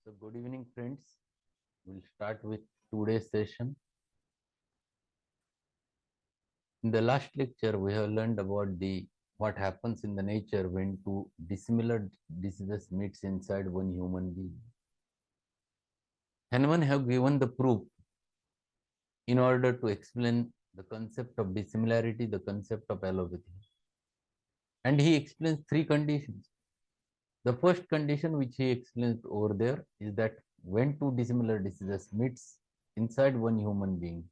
So, good evening, friends. We'll start with today's session. In the last lecture, we have learned about the what happens in the nature when two dissimilar diseases meets inside one human being. Hahnemann have given the proof in order to explain the concept of dissimilarity, the concept of allopathy, and he explains three conditions. The first condition which he explains over there is that when two dissimilar diseases meets inside one human being,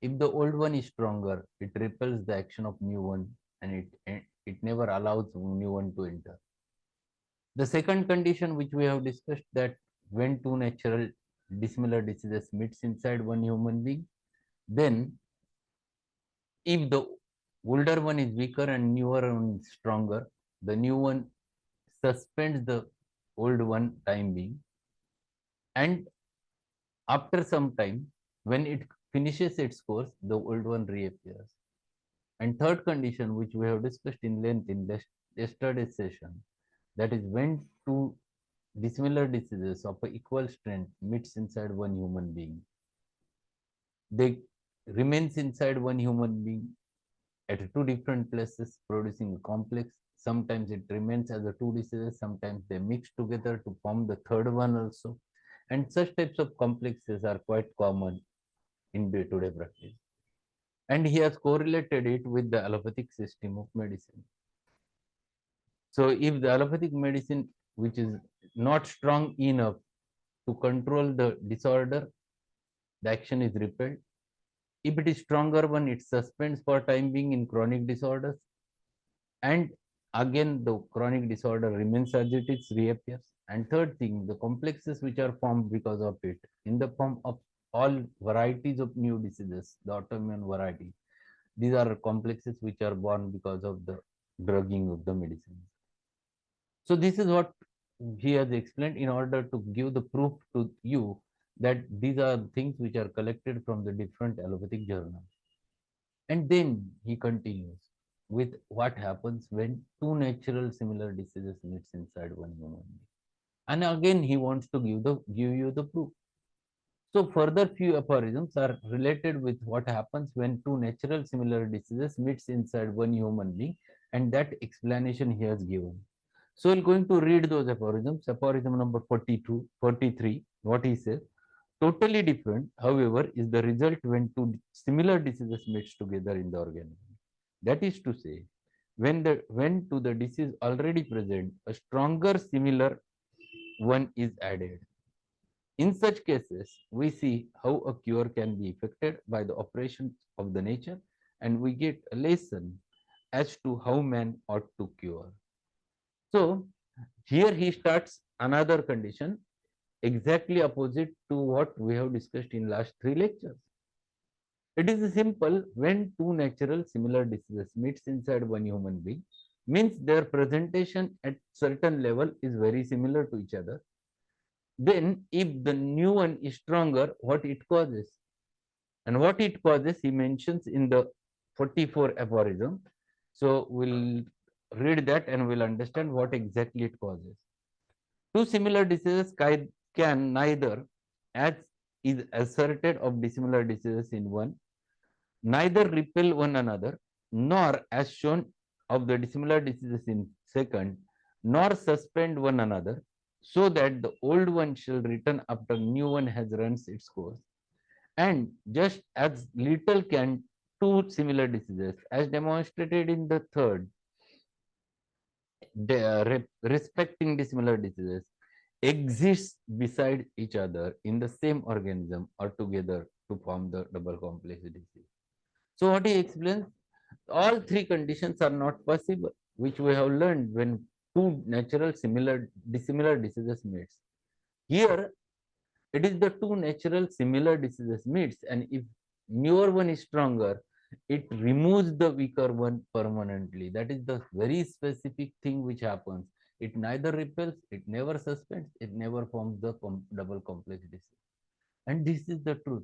if the old one is stronger, it repels the action of new one and it never allows new one to enter. The second condition which we have discussed that when two natural dissimilar diseases meets inside one human being, then if the older one is weaker and newer one is stronger, the new one suspends the old one time being, and after some time, when it finishes its course, the old one reappears. And third condition, which we have discussed in length in yesterday's session, that is when two dissimilar diseases of equal strength meets inside one human being, they remains inside one human being at two different places, producing a complex. Sometimes it remains as a two diseases, sometimes they mix together to form the third one also. And such types of complexes are quite common in day-to-day practice. And he has correlated it with the allopathic system of medicine. So if the allopathic medicine, which is not strong enough to control the disorder, the action is repelled. If it is stronger one, it suspends for time being in chronic disorders. And again, the chronic disorder remains as it is, reappears. And third thing, the complexes which are formed because of it, in the form of all varieties of new diseases, the autoimmune variety, these are complexes which are born because of the drugging of the medicine. So this is what he has explained in order to give the proof to you that these are things which are collected from the different allopathic journals. And then he continues with what happens when two natural similar diseases meets inside one human being. And again, he wants to give you the proof. So further few aphorisms are related with what happens when two natural similar diseases meets inside one human being, and that explanation he has given. So I'm going to read those aphorisms. Aphorism number 43, what he says. Totally different, however, is the result when two similar diseases meets together in the organism. That is to say, when to the disease already present, a stronger similar one is added. In such cases, we see how a cure can be effected by the operations of the nature, and we get a lesson as to how man ought to cure. So here he starts another condition exactly opposite to what we have discussed in last three lectures. It is simple when two natural similar diseases meets inside one human being, means their presentation at certain level is very similar to each other. Then if the new one is stronger, what it causes? And what it causes, he mentions in the 44 aphorism. So we'll read that and we'll understand what exactly it causes. Two similar diseases can neither, as is asserted of dissimilar diseases in one, neither repel one another, nor as shown of the dissimilar diseases in second, nor suspend one another, so that the old one shall return after new one has run its course. And just as little can two similar diseases, as demonstrated in the third, respecting dissimilar diseases, exist beside each other in the same organism or together to form the double complex disease. So what he explains, all three conditions are not possible, which we have learned when two natural dissimilar diseases meets. Here, it is the two natural similar diseases meets, and if newer one is stronger, it removes the weaker one permanently. That is the very specific thing which happens. It neither repels, it never suspends, it never forms the double complex disease. And this is the truth.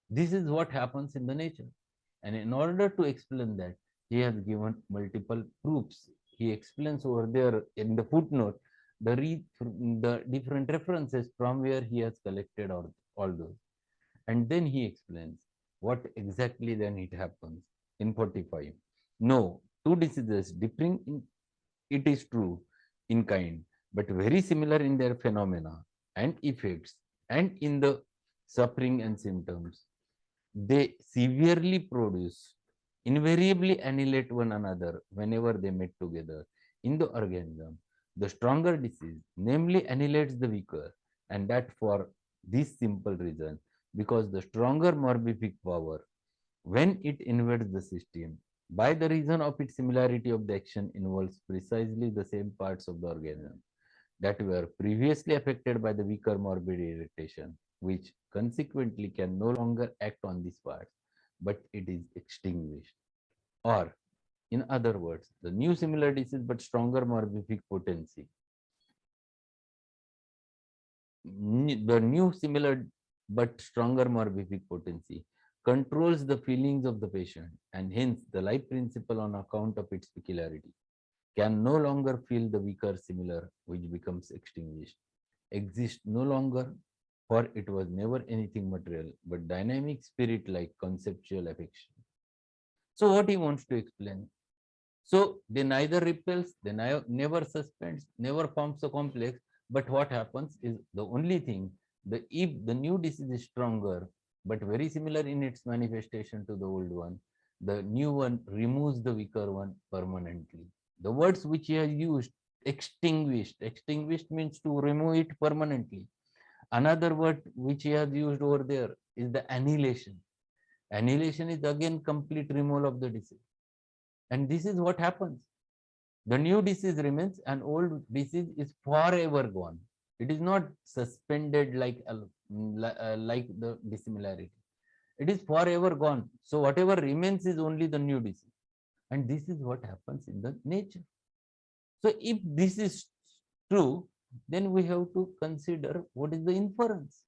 This is what happens in the nature. And in order to explain that, he has given multiple proofs. He explains over there in the footnote the different references from where he has collected all those. And then he explains what exactly then it happens in 45. No, two diseases differing in, it is true, in kind, but very similar in their phenomena and effects and in the suffering and symptoms. They severely produce, invariably annihilate one another whenever they meet together in the organism. The stronger disease, namely, annihilates the weaker, and that for this simple reason, because the stronger morbific power, when it invades the system, by the reason of its similarity of the action, involves precisely the same parts of the organism that were previously affected by the weaker morbid irritation, which consequently can no longer act on these parts, but it is extinguished. Or, in other words, the new similar disease but stronger morbific potency. The new similar but stronger morbific potency controls the feelings of the patient, and hence the life principle on account of its peculiarity can no longer feel the weaker similar, which becomes extinguished, exist no longer, for it was never anything material, but dynamic spirit like conceptual affection. So what he wants to explain? So they neither repels, they never suspends, never forms a complex, but what happens is the only thing, if the new disease is stronger, but very similar in its manifestation to the old one, the new one removes the weaker one permanently. The words which he has used, extinguished means to remove it permanently. Another word which he has used over there is the annihilation. Annihilation is again complete removal of the disease. And this is what happens. The new disease remains and old disease is forever gone. It is not suspended like the dissimilarity. It is forever gone. So whatever remains is only the new disease. And this is what happens in the nature. So if this is true, then we have to consider what is the inference.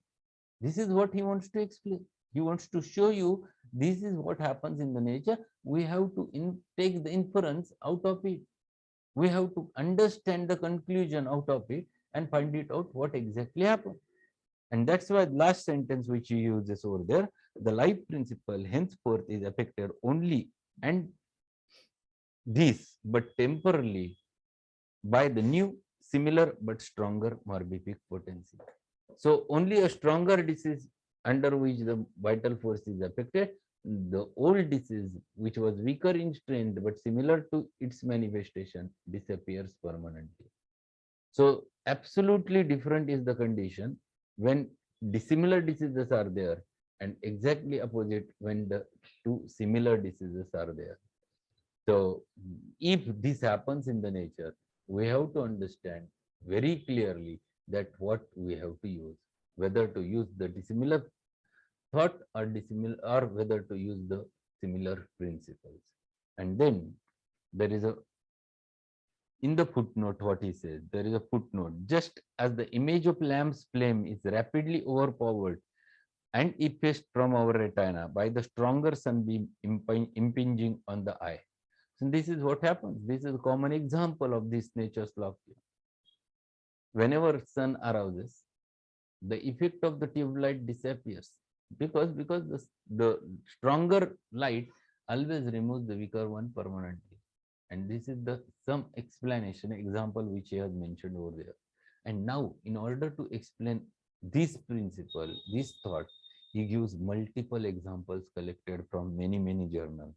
This is what he wants to explain. He wants to show you this is what happens in the nature. We have to take the inference out of it. We have to understand the conclusion out of it and find it out what exactly happened. And that's why last sentence which he uses over there, the life principle henceforth is affected only and this, but temporarily, by the new, similar but stronger morbific potency. So only a stronger disease under which the vital force is affected, the old disease which was weaker in strength but similar to its manifestation disappears permanently. So absolutely different is the condition when dissimilar diseases are there and exactly opposite when the two similar diseases are there. So if this happens in the nature, we have to understand very clearly that what we have to use, whether to use the dissimilar thought or dissimilar, or whether to use the similar principles. And then there is in the footnote, what he says, there is a footnote. Just as the image of lamp's flame is rapidly overpowered and effaced from our retina by the stronger sunbeam impinging on the eye. So this is what happens. This is a common example of this nature's law. Whenever sun arouses, the effect of the tube light disappears because the stronger light always removes the weaker one permanently. And this is the some explanation example which he has mentioned over there. And now, in order to explain this principle, this thought, he gives multiple examples collected from many journals.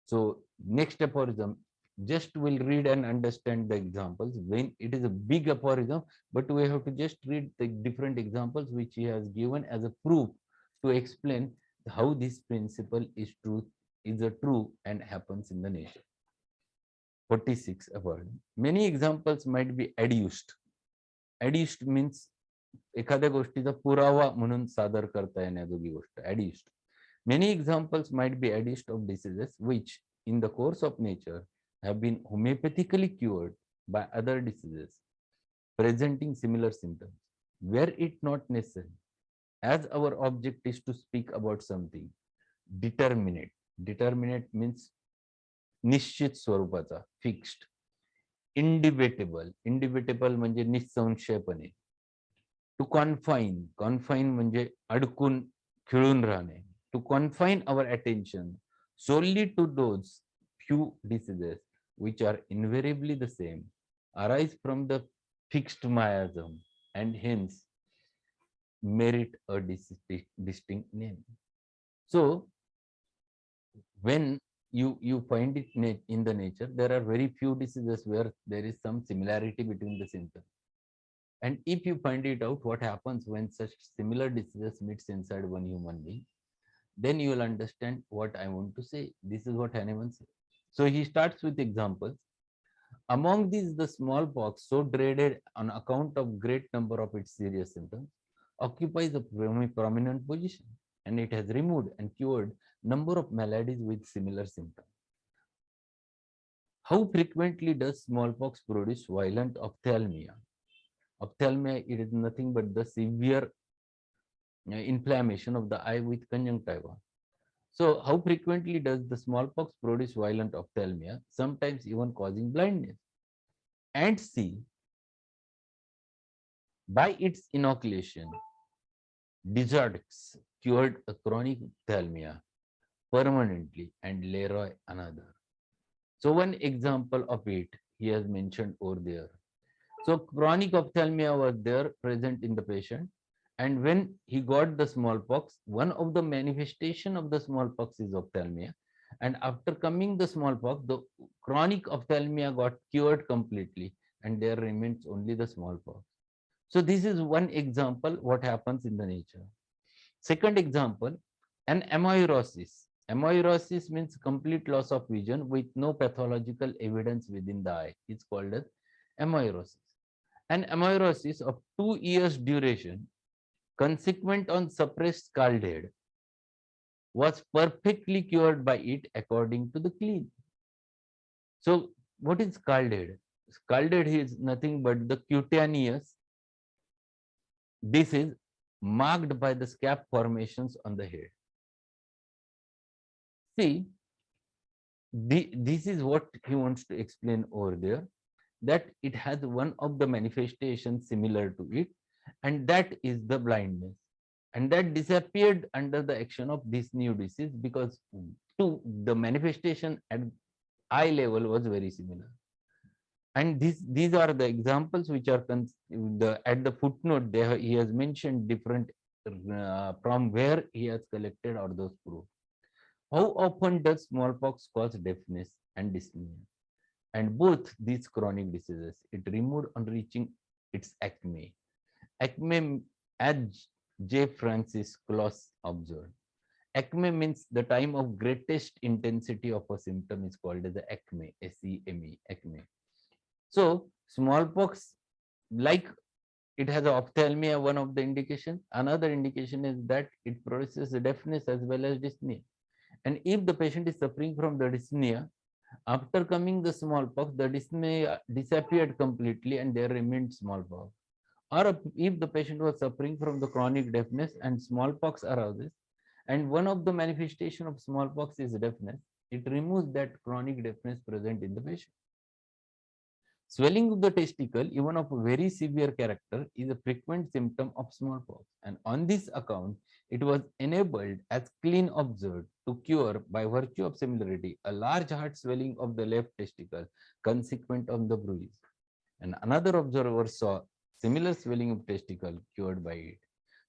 So next aphorism, just will read and understand the examples. When it is a big aphorism, but we have to just read the different examples which he has given as a proof to explain how this principle is a true and happens in the nature. 46 aphorism. Many examples might be adduced. Adduced means एखाद्या गोष्टीचा पुरावा म्हणून सादर करता येण्याजोगी गोष्ट. Adduced. Many examples might be adduced of diseases which, in the course of nature, have been homeopathically cured by other diseases presenting similar symptoms, were it not necessary, as our object is to speak about something determinate. Determinate means निश्चित स्वरूपाचा, fixed, इंडिबेटेबल म्हणजे निसंशयपणे. To confine म्हणजे अडकून खिळून राहणे. To confine our attention solely to those few diseases which are invariably the same, arise from the fixed miasm, and hence merit a distinct name. So when you find it in the nature, there are very few diseases where there is some similarity between the symptoms. And if you find it out what happens when such similar diseases meets inside one human being, then you will understand what I want to say. This is what Hahnemann said. So he starts with examples. Among these, the smallpox, so dreaded on account of great number of its serious symptoms, occupies a prominent position, and it has removed and cured number of maladies with similar symptoms. How frequently does smallpox produce violent ophthalmia? Ophthalmia, it is nothing but the severe inflammation of the eye with conjunctiva. So how frequently does the smallpox produce violent ophthalmia, sometimes even causing blindness? And C, by its inoculation, Dizardex cured a chronic ophthalmia permanently, and Leroy another. So one example of it he has mentioned over there. So chronic ophthalmia was there present in the patient, and when he got the smallpox, one of the manifestation of the smallpox is ophthalmia, and after coming the smallpox, the chronic ophthalmia got cured completely, and there remains only the smallpox. So this is one example what happens in the nature. Second example, an amaurosis. Amaurosis means complete loss of vision with no pathological evidence within the eye. It's called as amaurosis. An amaurosis of 2 years duration, consequent on suppressed scalded, was perfectly cured by it according to the clean. So what is scalded? Scalded is nothing but the cutaneous. This is marked by the scab formations on the head. See, this is what he wants to explain over there, that it has one of the manifestations similar to it, and that is the blindness. And that disappeared under the action of this new disease because the manifestation at eye level was very similar. And these are the examples which are at the footnote there. He has mentioned different from where he has collected all those proofs. How often does smallpox cause deafness and dyspnea? And both these chronic diseases, it removed on reaching its acme. Acme, as J. Francis Claus observed, acme means the time of greatest intensity of a symptom is called as the acme, S-E-M-E, acme. So smallpox, like it has ophthalmia, one of the indication. Another indication is that it produces deafness as well as dyspnea. And if the patient is suffering from the dyspnea, after coming the smallpox, the dyspnea disappeared completely and there remained smallpox. Or if the patient was suffering from the chronic deafness and smallpox arises, and one of the manifestation of smallpox is deafness, it removes that chronic deafness present in the patient. Swelling of the testicle, even of a very severe character, is a frequent symptom of smallpox, and on this account, it was enabled, as Klein observed, to cure by virtue of similarity a large heart swelling of the left testicle consequent on the bruise. And another observer saw similar swelling of testicle cured by it.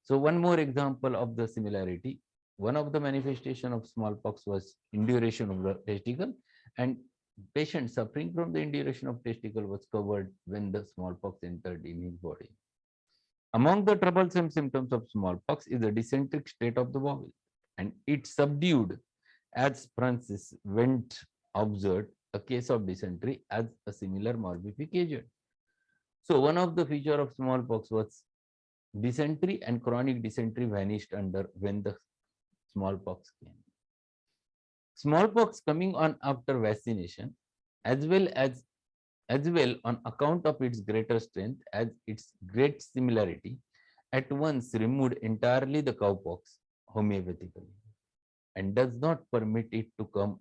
So one more example of the similarity. One of the manifestation of smallpox was induration of the testicle, and patient suffering from the induration of testicle was covered when the smallpox entered in his body. Among the troublesome symptoms of smallpox is the dysenteric state of the bowel, and it subdued, as Francis Wendt observed, a case of dysentery as a similar morbific agent. So one of the feature of smallpox was dysentery, and chronic dysentery vanished under when the smallpox came. Smallpox coming on after vaccination, as well on account of its greater strength as its great similarity, at once removed entirely the cowpox homeopathically, and does not permit it to come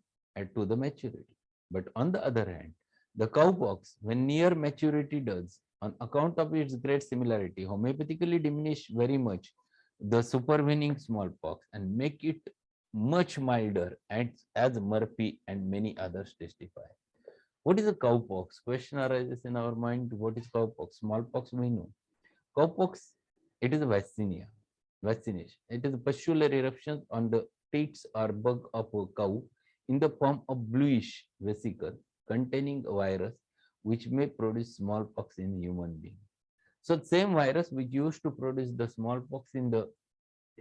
to the maturity. But on the other hand, The cowpox, when near maturity does, on account of its great similarity, homeopathically diminish very much the supervening smallpox and make it much milder, as Murphy and many others testify. What is a cowpox? Question arises in our mind. What is cowpox? Smallpox we know. Cowpox, it is a vaccination. It is a pustular eruption on the teats or bug of a cow in the form of bluish vesicle containing a virus which may produce smallpox in human being. So same virus which used to produce the smallpox in the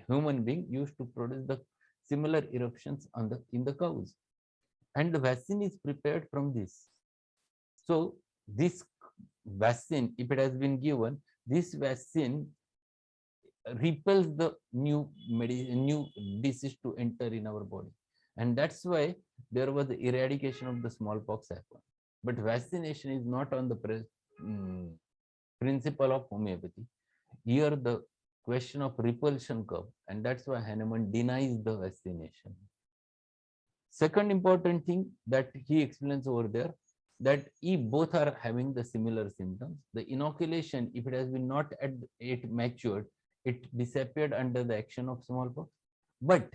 human being used to produce the similar eruptions on the in the cows. And the vaccine is prepared from this. So this vaccine, if it has been given, this vaccine repels the new disease to enter in our body, and that's why there was the eradication of the smallpox happen. But vaccination is not on the principle of homeopathy. Here the question of repulsion come, and that's why Hahnemann denies the vaccination. Second important thing that he explains over there, that if both are having the similar symptoms, the inoculation, if it has been not at it matured, it disappeared under the action of smallpox. But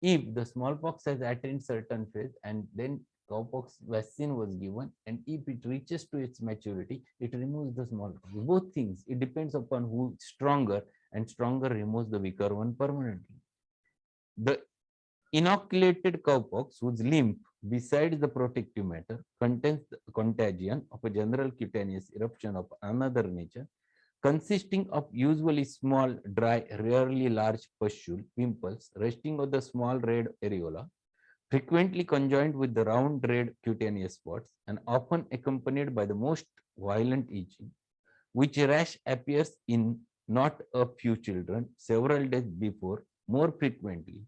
if the smallpox has attained certain phase and then cowpox vaccine was given, and if it reaches to its maturity, it removes the smallpox. Both things, it depends upon who is stronger, and stronger removes the weaker one permanently. The inoculated cowpox, whose lymph, besides the protective matter, contains the contagion of a general cutaneous eruption of another nature, consisting of usually small, dry, rarely large pustule pimples resting on the small red areola, frequently conjoined with the round red cutaneous spots, and often accompanied by the most violent itching, which rash appears in not a few children several days before, more frequently,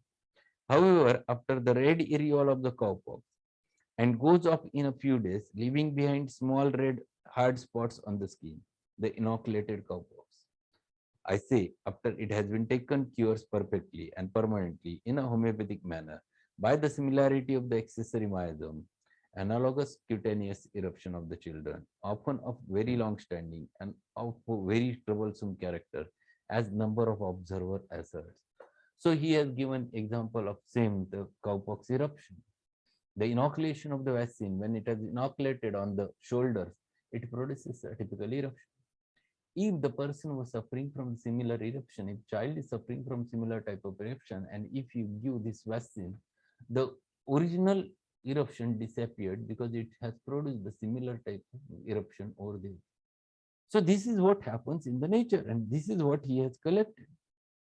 however, after the red areola of the cowpox, and goes off in a few days, leaving behind small red hard spots on the skin, the inoculated cowpox. I say, after it has been taken, cures perfectly and permanently in a homeopathic manner by the similarity of the accessory myosome, analogous cutaneous eruption of the children, often of very long standing and of very troublesome character, as number of observer asserts. So he has given example of same the cowpox eruption. The inoculation of the vaccine, when it is inoculated on the shoulders, it produces a typical eruption. If the person was suffering from similar eruption, if child is suffering from similar type of eruption, and if you give this vaccine, the original eruption disappeared because it has produced the similar type of eruption over there. So this is what happens in the nature, and this is what he has collected.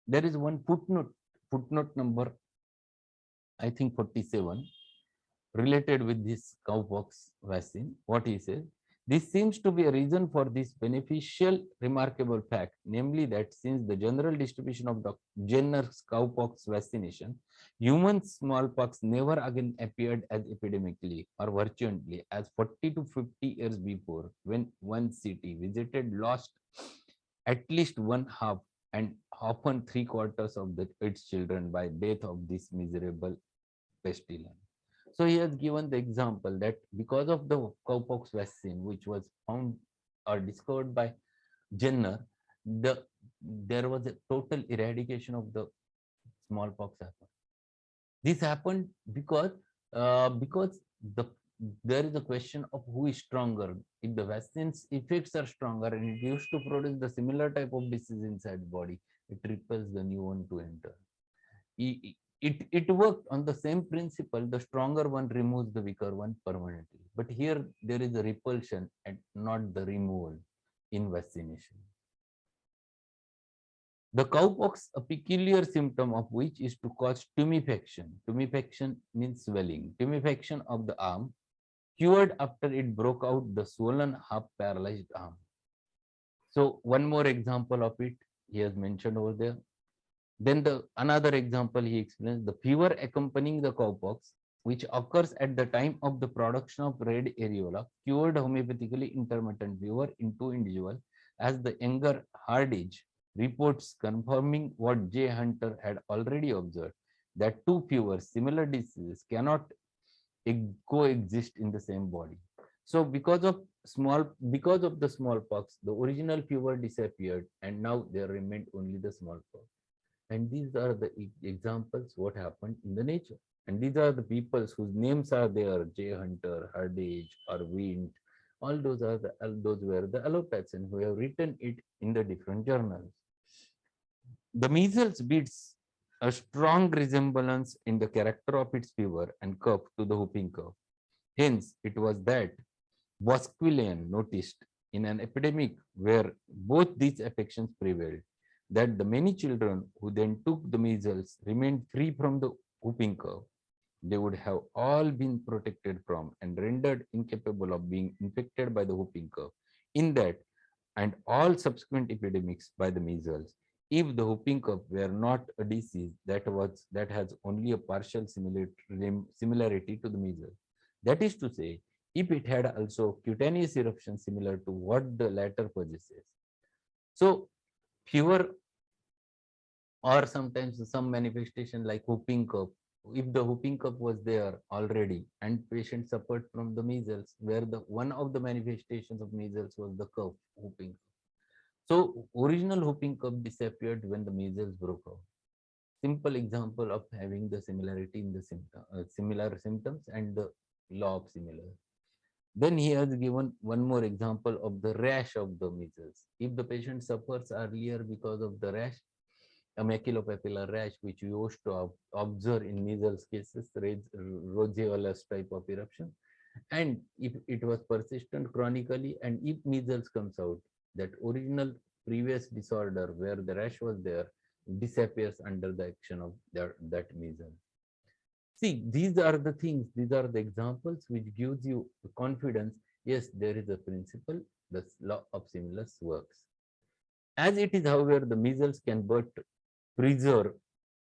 There is one footnote number, I think 47, related with this cowpox vaccine. What he says, this seems to be a reason for this beneficial remarkable fact, namely that since the general distribution of the Jenner's cowpox vaccination, human smallpox never again appeared as epidemically or virulently as 40 to 50 years before, when one city visited lost at least one half and often three-quarters of its children by death of this miserable pestilence. So he has given the example that because of the cowpox vaccine, which was found or discovered by Jenner, there was a total eradication of the smallpox happened. This happened because the there is a question of who is stronger. If the vaccine's effects are stronger and it used to produce the similar type of disease inside body, it repels the new one to enter. It worked on the same principle. The stronger one removes the weaker one permanently. But here there is a repulsion and not the removal in vaccination. The cowpox, a peculiar symptom of which is to cause tumefaction. Tumefaction means swelling. Tumefaction of the arm, cured after it broke out the swollen, half paralyzed arm. So one more example of it he has mentioned over there. Then another example he explains, the fever accompanying the cowpox, which occurs at the time of the production of red areola, cured homeopathically intermittent fever in two individuals, as the younger Hardage reports, confirming what J. Hunter had already observed, that two fevers, similar diseases, cannot coexist in the same body. So because of the smallpox, the original fever disappeared, and now there remained only the smallpox. And these are the examples what happened in the nature. And these are the peoples whose names are there: J. Hunter, Herdage, or Wint. All those were the allopaths and who have written it in the different journals. The measles beats a strong resemblance in the character of its fever and cough to the whooping cough. Hence, it was that Bosquillian noticed in an epidemic where both these affections prevailed, that the many children who then took the measles remained free from the whooping cough. They would have all been protected from and rendered incapable of being infected by the whooping cough. In that and all subsequent epidemics by the measles, if the whooping cough were not a disease that has only a partial similarity to the measles, that is to say, if it had also cutaneous eruption similar to what the latter possesses. So fever or sometimes some manifestation like whooping cough, if the whooping cough was there already and patient suffered from the measles, where the one of the manifestations of measles was the cough, whooping. So original whooping cough disappeared when the measles broke out. Simple example of having the similarity in the similar symptoms and the law of similar. Then he has given one more example of the rash of the measles. If the patient suffers earlier because of the rash, a maculopapular rash, which we used to observe in measles cases, rogeolus type of eruption, and if it was persistent chronically, and if measles comes out, that original previous disorder where the rash was there disappears under the action of that measles. See, these are the things, these are the examples which gives you confidence. Yes, there is a principle, the law of similars works. As it is, however, the measles can but preserve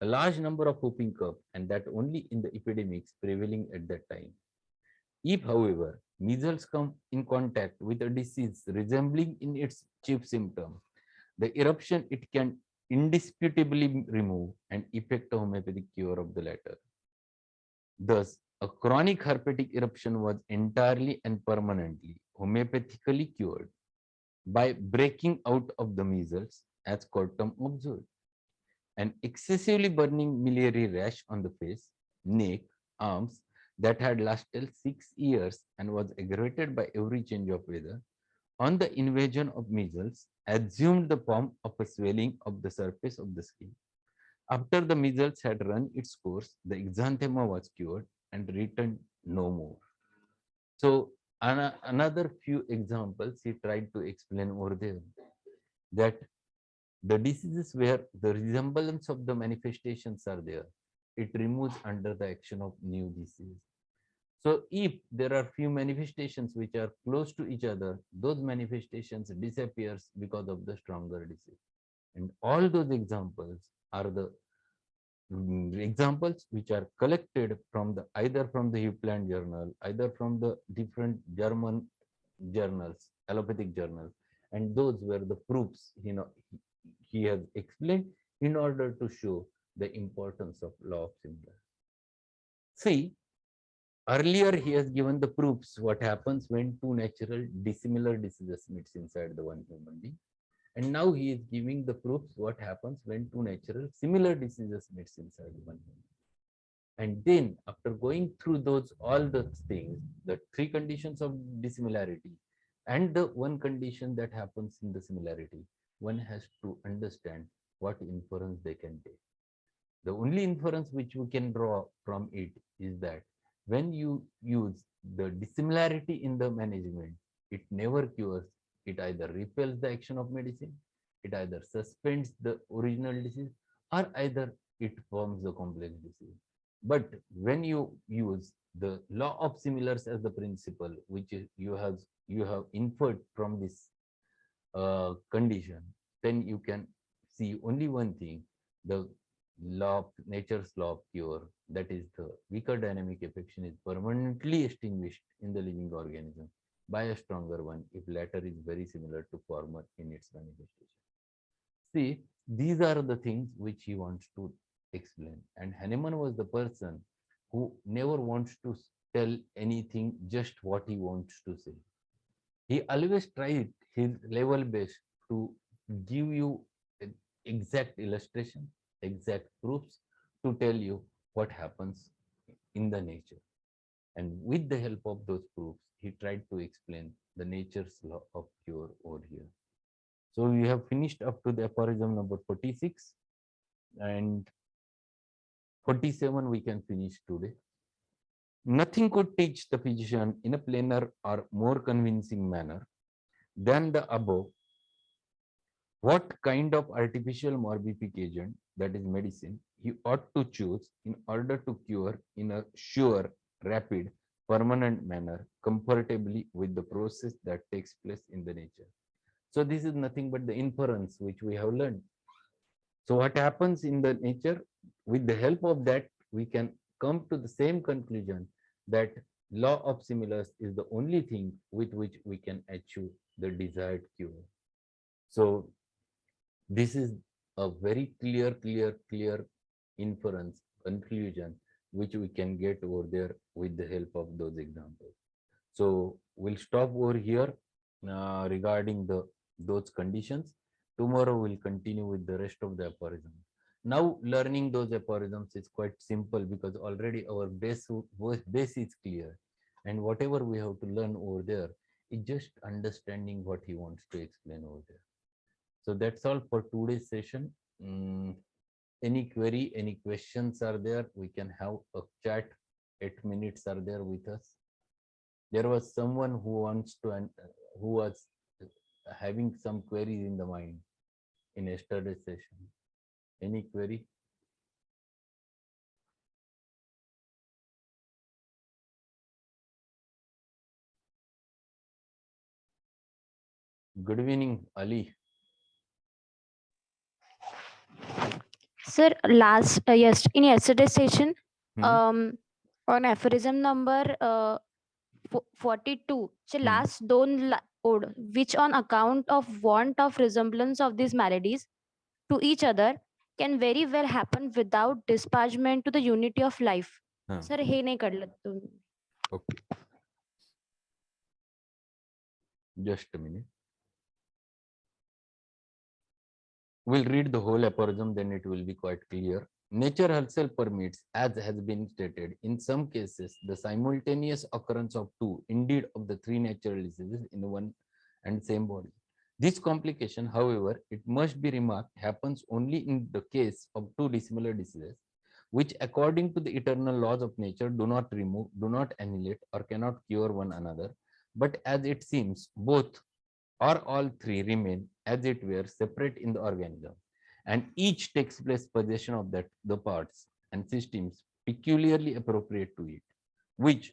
a large number of whooping cough, and that only in the epidemics prevailing at that time. If, however, measles come in contact with a disease resembling in its chief symptom, the eruption it can indisputably remove and effect a homeopathic cure of the latter. Thus, a chronic herpetic eruption was entirely and permanently homeopathically cured by breaking out of the measles, as Cortum observed. An excessively burning miliary rash on the face, neck, arms that had lasted 6 years and was aggravated by every change of weather, on the invasion of measles, assumed the form of a swelling of the surface of the skin. After the measles had run its course, the exanthema was cured and returned no more. So, another few examples he tried to explain over there, that the diseases where the resemblance of the manifestations are there, it removes under the action of new disease. So if there are few manifestations which are close to each other, those manifestations disappears because of the stronger disease. And all those examples are the examples which are collected from the either from the Upland journal, either from the different German journals, allopathic journals, and those were the proofs he has explained in order to show the importance of law of similar. See, earlier he has given the proofs what happens when two natural dissimilar diseases meets inside the one human being. And now he is giving the proofs what happens when two natural similar diseases meets inside one human. And then after going through those all the things, the three conditions of dissimilarity and the one condition that happens in the similarity, one has to understand what inference they can take. The only inference which we can draw from it is that when you use the dissimilarity in the management, it never cures, it either repels the action of medicine, it either suspends the original disease, or either it forms the complex disease. But when you use the law of similars as the principle, which is you have inferred from this condition, then you can see only one thing: the nature's law of cure, that is the weaker dynamic affection is permanently extinguished in the living organism by a stronger one if latter is very similar to former in its manifestation. See, these are the things which he wants to explain. And Hahnemann was the person who never wants to tell anything just what he wants to say. He always tried his level best to give you exact illustration, exact proofs to tell you what happens in the nature. And with the help of those proofs, he tried to explain the nature's law of cure over here. So we have finished up to the aphorism number 46, and 47 we can finish today. Nothing could teach the physician in a plainer or more convincing manner than the above what kind of artificial morbific agent, that is medicine, he ought to choose in order to cure in a sure, rapid, permanent manner, comfortably with the process that takes place in the nature. So this is nothing but the inference which we have learned. So what happens in the nature, with the help of that, we can come to the same conclusion that law of similars is the only thing with which we can achieve the desired cure. So this is a very clear inference, conclusion, which we can get over there with the help of those examples. So we'll stop over here regarding those conditions. Tomorrow we'll continue with the rest of the aphorisms. Now learning those aphorisms is quite simple because already our base is clear, and whatever we have to learn over there is just understanding what he wants to explain over there. So that's all for today's session. Any query, any questions are there, we can have a chat. 8 minutes are there with us. There was someone who wants to, who was having some queries in the mind in yesterday's session. Any query? Good evening, Ali. Sir, yes, in yesterday's session, on aphorism number 42, so last दोन odd, which on account of want of resemblance of these maladies to each other can very well happen without disparagement to the unity of life. Sir, हे नाही कळलं तुम्ही. Okay. Just a minute. We'll read the whole aphorism, then it will be quite clear. Nature herself permits, as has been stated, in some cases, the simultaneous occurrence of two, indeed of the three natural diseases in one and same body. This complication, however, it must be remarked, happens only in the case of two dissimilar diseases, which according to the eternal laws of nature do not remove, do not annihilate, or cannot cure one another, but as it seems, both or all three remain as it were separate in the organism, and each takes place possession of the parts and systems peculiarly appropriate to it, which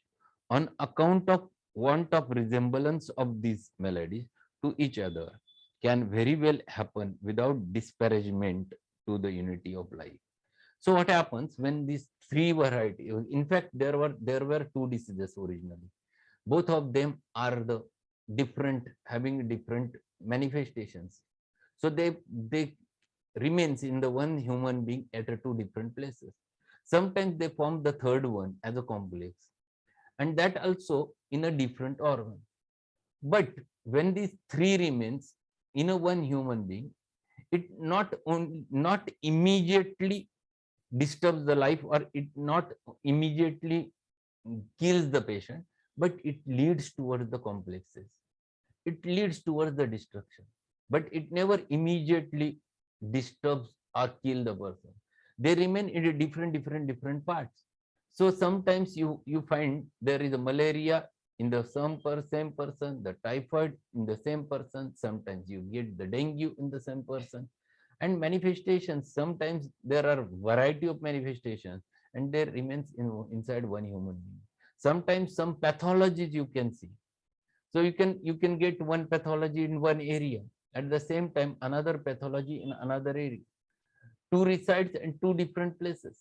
on account of want of resemblance of these maladies to each other can very well happen without disparagement to the unity of life. So what happens when these three varieties, in fact there were two diseases originally, both of them are the different, having different manifestations, so they remains in the one human being at two different places. Sometimes they form the third one as a complex, and that also in a different organ. But when these three remains in a one human being, it not immediately disturbs the life, or it not immediately kills the patient, but it leads towards the complexes. It leads towards the destruction, but it never immediately disturbs or kill the person. They remain in a different parts. So sometimes you find there is a malaria in the same person, the typhoid in the same person. Sometimes you get the dengue in the same person, and manifestations. Sometimes there are variety of manifestations, and there remains inside one human being. Sometimes some pathologies you can see. So you can get one pathology in one area, at the same time another pathology in another area. Two resides in two different places,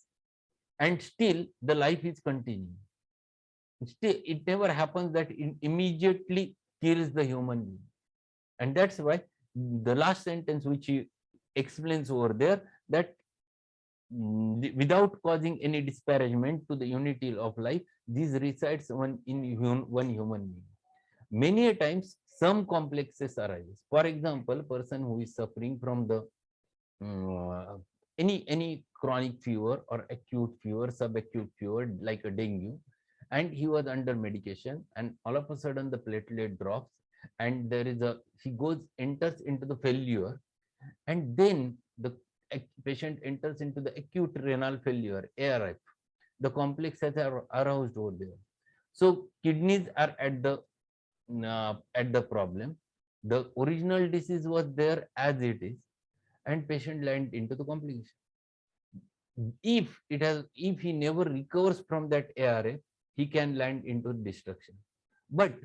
and still the life is continuing. Still, it never happens that it immediately kills the human being. And that's why the last sentence which he explains over there, that without causing any disparagement to the unity of life, This resides one one human being. Many a times, some complexes arise. For example, person who is suffering from the any chronic fever or acute fever, subacute fever like a dengue, and he was under medication, and all of a sudden the platelet drops, and there is a he goes enters into the failure, and then the patient enters into the acute renal failure, ARF. The complex has aroused over there. So kidneys are at the problem. The original disease was there as it is, and patient land into the complication. If he never recovers from that ARA, he can land into destruction. But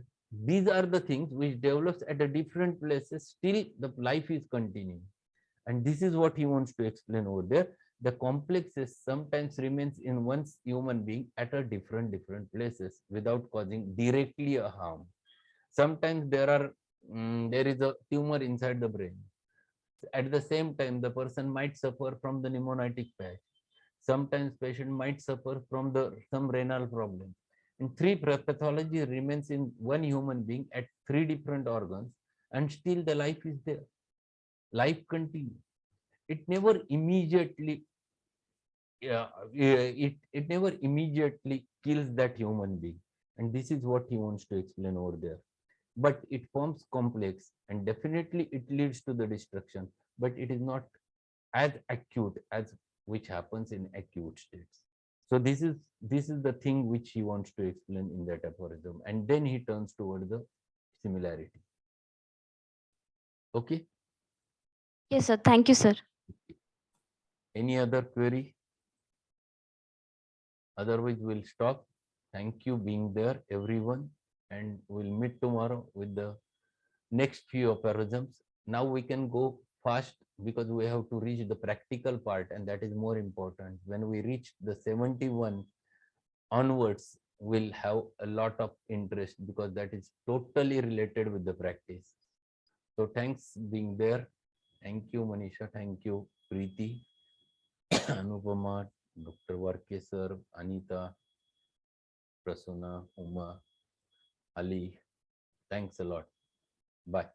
these are the things which develops at a different places. Still, the life is continuing, and this is what he wants to explain over there. The complexes sometimes remains in one's human being at a different places without causing directly a harm. Sometimes there is a tumor inside the brain. At the same time, the person might suffer from the pneumonitis patch. Sometimes patient might suffer from some renal problem. And pathology remains in one human being at three different organs, and still the life is there. Life continues. It never immediately it never immediately kills that human being. And this is what he wants to explain over there. But it forms complex, and definitely it leads to the destruction, but it is not as acute as which happens in acute states. So this is the thing which he wants to explain in that aphorism, and then he turns toward the similarity. Okay. Yes, sir. Thank you, sir. Any other query? Otherwise, we'll stop. Thank you being there, everyone, and we'll meet tomorrow with the next few aphorisms. Now we can go fast because we have to reach the practical part, and that is more important. When we reach the 71 onwards, we'll have a lot of interest because that is totally related with the practice. So thanks being there. Thank you, Manisha. Thank you, Preeti, Anupama, Dr. Varke sir, Anita, Prasanna, Uma, Ali. Thanks a lot. Bye.